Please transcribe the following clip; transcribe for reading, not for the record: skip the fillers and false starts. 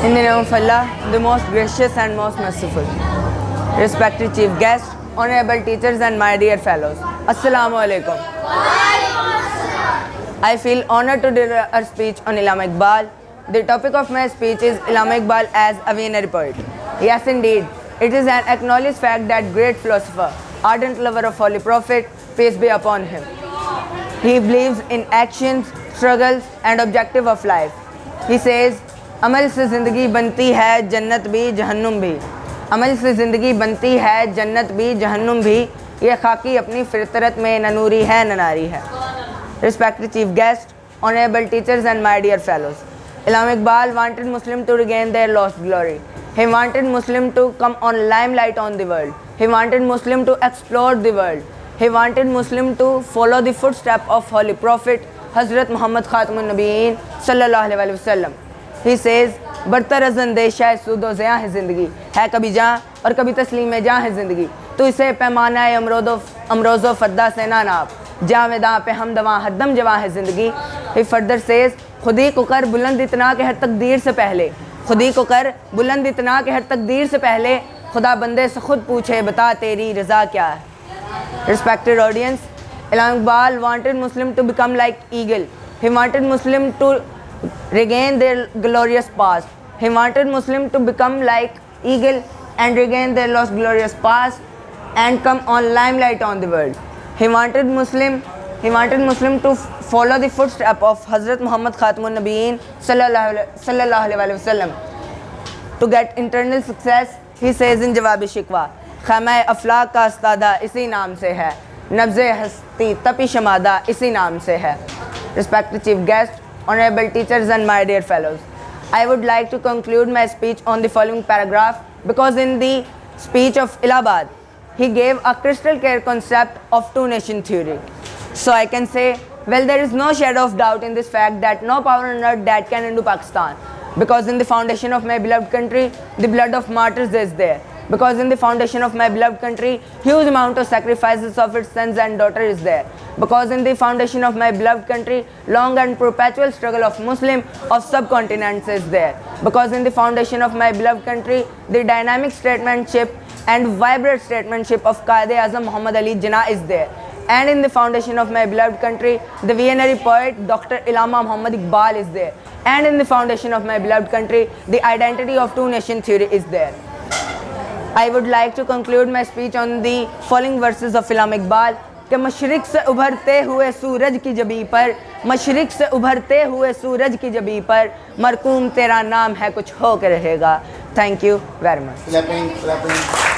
In the name of Allah, the most gracious and most merciful. Respected chief guests, honorable teachers and my dear fellows, Assalamu alaikum. I feel honored to deliver a speech on Allama Iqbal. The topic of my speech is Allama Iqbal as a visionary poet. Yes, indeed, it is an acknowledged fact that great philosopher, ardent lover of Holy Prophet, peace be upon him. He believes in actions, struggles and objective of life. He says, अमल से ज़िंदगी बनती है जन्नत भी जहन्नुम भी, अमल से ज़िंदगी बनती है जन्नत भी जहन्नुम भी, ये खाकी अपनी फितरत में न नूरी है न नारी है. Respected chief guests, honorable teachers and my dear fellows, Allama Iqbal wanted Muslims to regain their lost glory. He wanted Muslims to come on limelight on the world. He wanted Muslims to explore the world. He wanted Muslims to follow the footsteps of Holy Prophet Hazrat Muhammad Khatamun Nabiyyin sallallahu alaihi wasallam. He says, बरतर अंदेशा है सूदो ज़िया है ज़िंदगी, है कभी जहाँ और कभी तस्लीम जहाँ है ज़िंदगी, तो इसे पैमाना है अमरोज़ो फद्दा से ना नाप, जहाँ वेदा पे हम दवा हरदम जवा है ज़िंदगी. He further says, खुदी को कर बुलंद इतना कि हर तकदीर से पहले, खुदी को कर बुलंद इतना कि हर तकदीर से पहले, खुदा बंदे से खुद पूछे बता तेरी रज़ा क्या है. Respected audience, Allama Iqbal wanted Muslims to become like eagle. He wanted Muslims to regain their glorious past. He wanted Muslims to become like eagle and regain their lost glorious past and come on limelight on the world. He wanted Muslims to follow the footsteps of Hazrat Muhammad Khatamun Nabiyyin sallallahu alaihi wasallam. To get internal success, he says in Jawab-e Shikwa, ख़ैमा अफलाक का अस्तादा इसी नाम से है, नब्ज़े हस्ती तपी शमादा इसी नाम से है. Respected chief guests, honorable teachers and my dear fellows, I would like to conclude my speech on the following paragraph, because in the speech of Allahabad, he gave a crystal clear concept of two-nation theory. So I can say, well, there is no shadow of doubt in this fact that no power on earth that can undo Pakistan, because in the foundation of my beloved country, the blood of martyrs is there. Because in the foundation of my beloved country, huge amount of sacrifices of its sons and daughters is there. Because in the foundation of my beloved country, long and perpetual struggle of Muslim of subcontinents is there. Because in the foundation of my beloved country, the dynamic statesmanship and vibrant statesmanship of Quaid-e-Azam Muhammad Ali Jinnah is there. And in the foundation of my beloved country, the visionary poet Dr. Allama Muhammad Iqbal is there. And in the foundation of my beloved country, the identity of two-nation theory is there. I would like to conclude my speech on the following verses of Allama Iqbal कि मशरिक़ से उभरते हुए सूरज की जबी पर, मशरिक़ से उभरते हुए सूरज की जबी पर, मरकूम तेरा नाम है कुछ हो के रहेगा. Thank you very much.